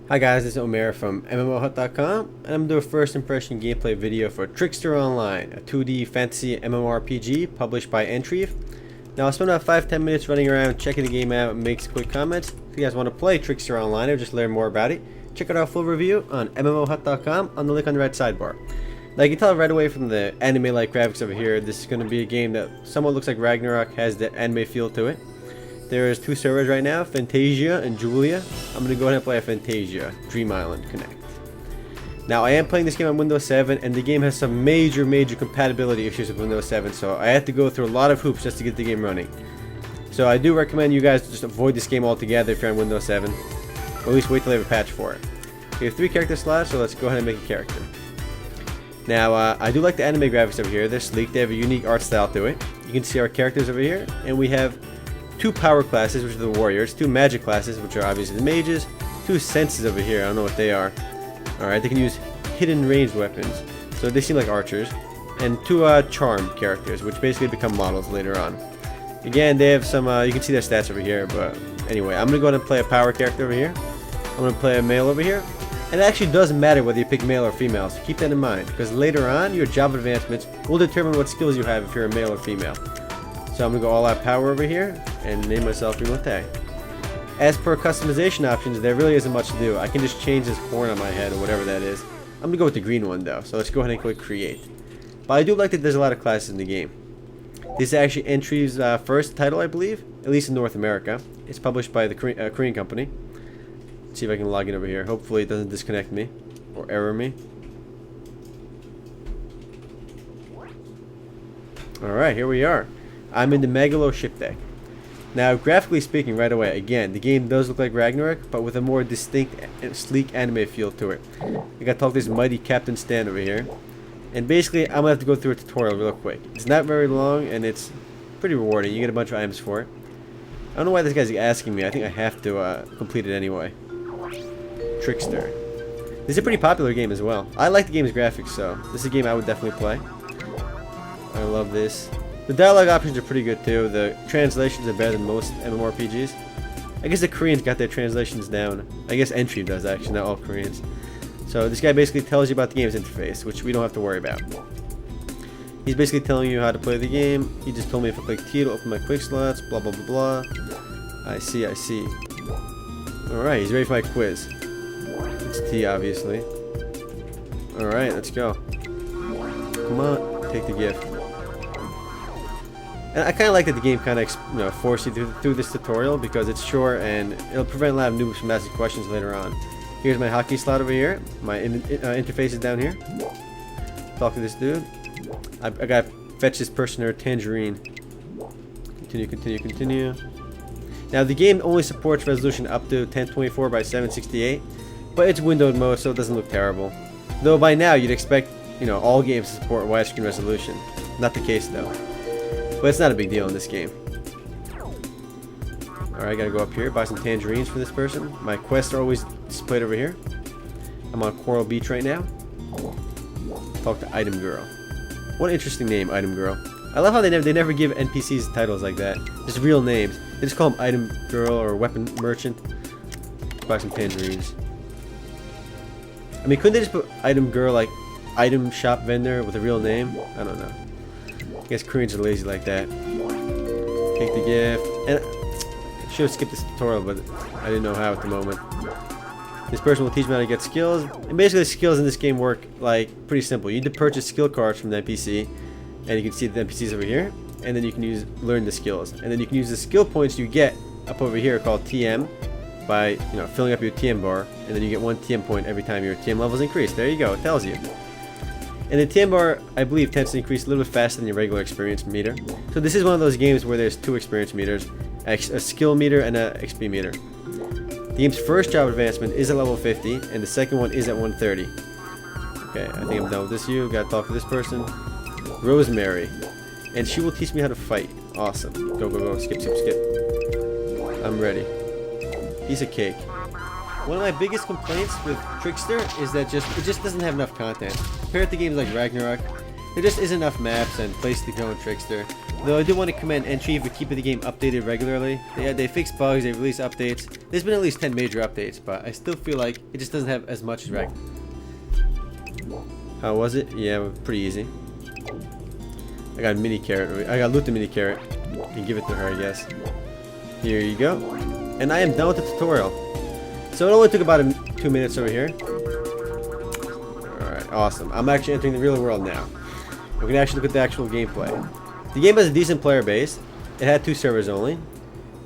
Hi guys, this is Omer from MMOHut.com, and I'm going to do a first impression gameplay video for Trickster Online, a 2D fantasy MMORPG published by Entry. Now I spent about 5-10 minutes running around checking the game out and making quick comments. If you guys want to play Trickster Online or just learn more about it, check out our full review on MMOHut.com on the link on the right sidebar. Now you can tell right away from the anime-like graphics over here, this is going to be a game that somewhat looks like Ragnarok, has the anime feel to it. There's two servers right now, Fantasia and Julia. I'm going to go ahead and play a Fantasia, Dream Island Connect. Now I am playing this game on Windows 7 and the game has some major compatibility issues with Windows 7, so I had to go through a lot of hoops just to get the game running. So I do recommend you guys just avoid this game altogether if you're on Windows 7, or at least wait till they have a patch for it. We have 3 character slots, so let's go ahead and make a character. Now I do like the anime graphics over here. They're sleek, they have a unique art style to it. You can see our characters over here, and we have 2 power classes, which are the warriors, 2 magic classes, which are obviously the mages, 2 senses over here, I don't know what they are. Alright, they can use hidden ranged weapons, so they seem like archers, and 2 charm characters, which basically become models later on. Again, they have some, you can see their stats over here, but anyway, I'm going to go ahead and play a power character over here. I'm going to play a male over here, and it actually doesn't matter whether you pick male or female, so keep that in mind, because later on, your job advancements will determine what skills you have if you're a male or female. So I'm going to go all out power over here and name myself Remote. As per customization options, there really isn't much to do. I can just change this horn on my head or whatever that is. I'm going to go with the green one though, so let's go ahead and click create. But I do like that there's a lot of classes in the game. This is actually Entry's first title, I believe, at least in North America. It's published by the Korean company. Let's see if I can log in over here. Hopefully it doesn't disconnect me or error me. Alright, here we are. I'm in the Megalo ship deck. Now, graphically speaking, right away, again, the game does look like Ragnarok, but with a more distinct and sleek anime feel to it. I got to talk to this mighty Captain Stan over here. And basically, I'm going to have to go through a tutorial real quick. It's not very long, and it's pretty rewarding. You get a bunch of items for it. I don't know why this guy's asking me. I think I have to complete it anyway. Trickster. This is a pretty popular game as well. I like the game's graphics, so this is a game I would definitely play. I love this. The dialogue options are pretty good too. The translations are better than most MMORPGs. I guess the Koreans got their translations down. I guess Entry does actually, not all Koreans. So this guy basically tells you about the game's interface, which we don't have to worry about. He's basically telling you how to play the game. He just told me if I click T to open my quick slots, blah blah blah blah. I see. Alright, he's ready for my quiz. It's T obviously. Alright, let's go. Come on, take the gift. And I kind of like that the game kind of forces you through this tutorial because it's short and it'll prevent a lot of noobs from asking questions later on. Here's my hotkey slot over here. My interface is down here. Talk to this dude. I gotta fetch this person or Tangerine. Continue. Now the game only supports resolution up to 1024 by 768, but it's windowed mode, so it doesn't look terrible. Though by now you'd expect all games to support widescreen resolution. Not the case though. But it's not a big deal in this game. Alright, I gotta go up here, buy some tangerines for this person. My quests are always displayed over here. I'm on Coral Beach right now. Talk to Item Girl. What an interesting name, Item Girl. I love how they never give NPCs titles like that. Just real names. They just call them Item Girl or Weapon Merchant. Let's buy some tangerines. I mean, couldn't they just put Item Girl like Item Shop Vendor with a real name? I don't know. I guess Koreans are lazy like that. Take the gift. And I should have skipped this tutorial, but I didn't know how at the moment. This person will teach me how to get skills. And basically the skills in this game work like pretty simple. You need to purchase skill cards from the NPC. And you can see the NPCs over here. And then you can learn the skills. And then you can use the skill points you get up over here called TM by filling up your TM bar. And then you get 1 TM point every time your TM levels increase. There you go, it tells you. And the TM bar, I believe, tends to increase a little bit faster than your regular experience meter. So this is one of those games where there's 2 experience meters, a skill meter and a XP meter. The game's first job advancement is at level 50, and the second one is at 130. Okay, I think I'm done with this. Gotta talk to this person. Rosemary. And she will teach me how to fight. Awesome. Go. Skip. I'm ready. Piece of cake. One of my biggest complaints with Trickster is that it just doesn't have enough content. Compared to games like Ragnarok, there just isn't enough maps and places to go in Trickster. Though I do want to commend Entry for keeping the game updated regularly. They fix bugs, they release updates. There's been at least 10 major updates, but I still feel like it just doesn't have as much as Reg. How was it? Yeah, pretty easy. I got a mini carrot. I got loot the mini carrot. You can give it to her, I guess. Here you go. And I am done with the tutorial. So it only took about 2 minutes over here. Alright, awesome. I'm actually entering the real world now. We can actually look at the actual gameplay. The game has a decent player base. It had 2 servers only.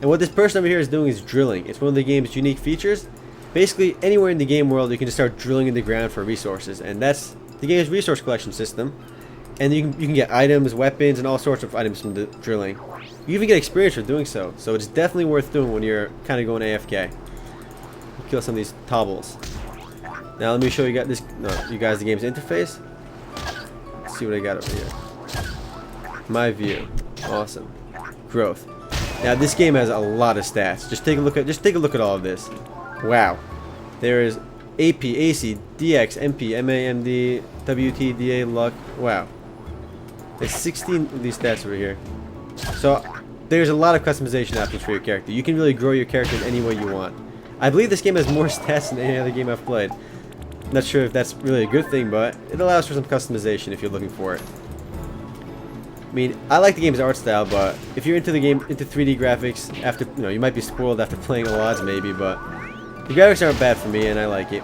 And what this person over here is doing is drilling. It's one of the game's unique features. Basically, anywhere in the game world, you can just start drilling in the ground for resources. And that's the game's resource collection system. And you can get items, weapons, and all sorts of items from the drilling. You even get experience for doing so. So it's definitely worth doing when you're kind of going AFK. Kill some of these tobbles. Now let me show you guys the game's interface. Let's see what I got over here. My view. Awesome. Growth. Now this game has a lot of stats. Just take a look at all of this. Wow. There is AP, AC, DX, MP, MA, MD, WT, DA, luck. Wow. There's 16 of these stats over here. So there's a lot of customization options for your character. You can really grow your character in any way you want. I believe this game has more stats than any other game I've played. Not sure if that's really a good thing, but it allows for some customization if you're looking for it. I mean, I like the game's art style, but if you're into the game, into 3D graphics, after you might be spoiled after playing a lot, maybe, but the graphics aren't bad for me, and I like it.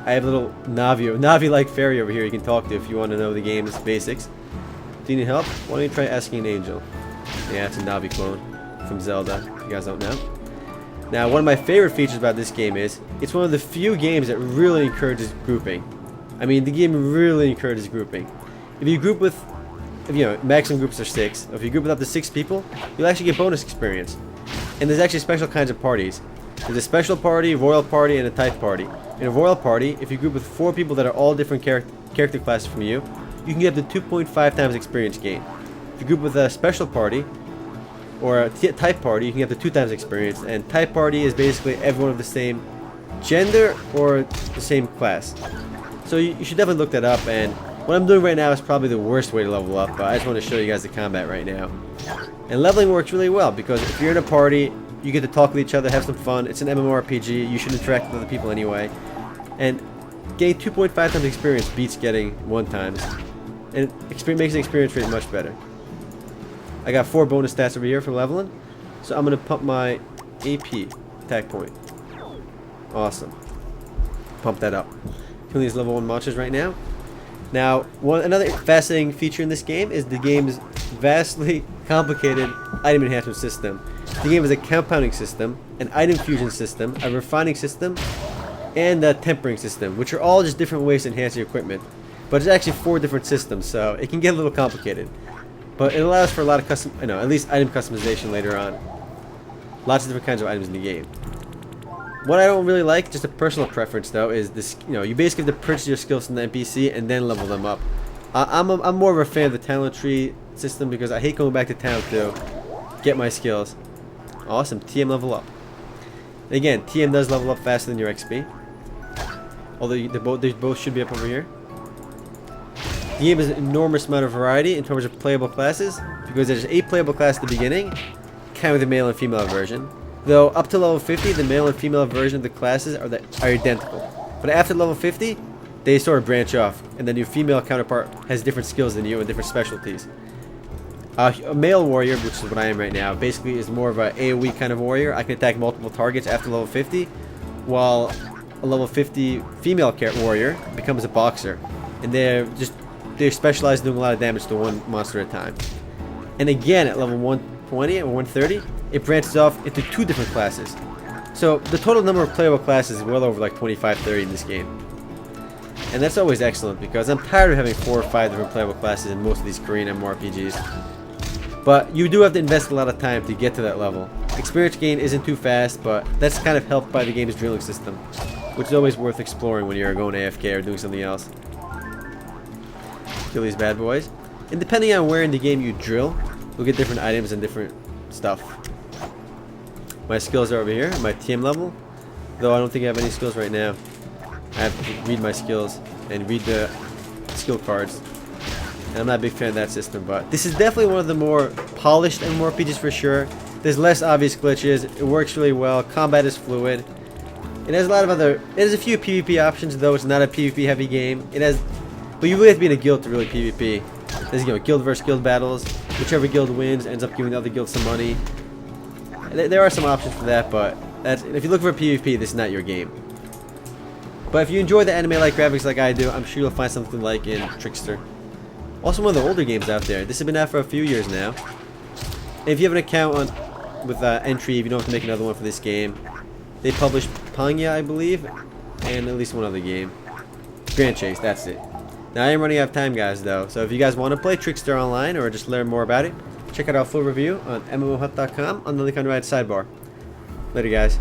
I have a little Navi-like fairy over here you can talk to if you want to know the game's basics. Do you need help? Why don't you try asking an angel? Yeah, it's a Navi clone from Zelda. If you guys don't know. Now, one of my favorite features about this game is it's one of the few games that really encourages grouping. I mean, the game really encourages grouping. If you group with, maximum groups are 6. If you group with up to 6 people, you'll actually get bonus experience. And there's actually special kinds of parties. There's a special party, royal party, and a type party. In a royal party, if you group with 4 people that are all different character classes from you, you can get up to 2.5 times experience gain. If you group with a special party, or a type party, you can get up to 2 times experience. And type party is basically everyone of the same gender or the same class. So you should definitely look that up. And what I'm doing right now is probably the worst way to level up, but I just want to show you guys the combat right now. And leveling works really well because if you're in a party, you get to talk with each other, have some fun. It's an MMORPG. You should interact with other people anyway. And getting 2.5 times experience beats getting 1 times. And it makes the experience rate much better. I got 4 bonus stats over here for leveling. So I'm going to pump my AP attack point. Awesome. Pump that up. Killing these level 1 monsters right now. Now, another fascinating feature in this game is the game's vastly complicated item enhancement system. The game has a compounding system, an item fusion system, a refining system, and a tempering system, which are all just different ways to enhance your equipment. But it's actually 4 different systems, so it can get a little complicated. But it allows for a lot of at least item customization later on. Lots of different kinds of items in the game. What I don't really like, just a personal preference though, is this. You basically have to purchase your skills from the NPC and then level them up. I'm more of a fan of the talent tree system because I hate going back to town to get my skills. Awesome, TM level up. Again, TM does level up faster than your XP. Although they both should be up over here. The game has an enormous amount of variety in terms of playable classes because there's 8 playable classes at the beginning, kind of with the male and female version. Though up to level 50, the male and female version of the classes are identical. But after level 50, they sort of branch off, and then your female counterpart has different skills than you and different specialties. A male warrior, which is what I am right now, basically is more of an AoE kind of warrior. I can attack multiple targets after level 50, while a level 50 female warrior becomes a boxer, and they're specialized in doing a lot of damage to one monster at a time. And again, at level 120 or 130, it branches off into 2 different classes. So the total number of playable classes is well over like 25, 30 in this game. And that's always excellent because I'm tired of having 4 or 5 different playable classes in most of these Korean MMORPGs. But you do have to invest a lot of time to get to that level. Experience gain isn't too fast, but that's kind of helped by the game's drilling system, which is always worth exploring when you're going AFK or doing something else. Kill these bad boys. And depending on where in the game you drill, you'll get different items and different stuff. My skills are over here, my TM level. Though I don't think I have any skills right now. I have to read my skills and read the skill cards. and I'm not a big fan of that system, but this is definitely one of the more polished MMORPGs for sure. There's less obvious glitches, it works really well, combat is fluid. It has a lot of other, it has a few PvP options, though it's not a PvP heavy game. It has, but you really have to be in a guild to really PvP. There's, guild versus guild battles. Whichever guild wins ends up giving the other guild some money. There are some options for that, but if you look for PvP, this is not your game. But if you enjoy the anime-like graphics like I do, I'm sure you'll find something like in Trickster. Also one of the older games out there. This has been out for a few years now. And if you have an account with Entry, if you don't have to make another one for this game, they published Panya, I believe, and at least one other game. Grand Chase, that's it. Now I am running out of time, guys, though. So if you guys want to play Trickster online or just learn more about it, check out our full review on MMOHut.com on the link on the right sidebar. Later, guys.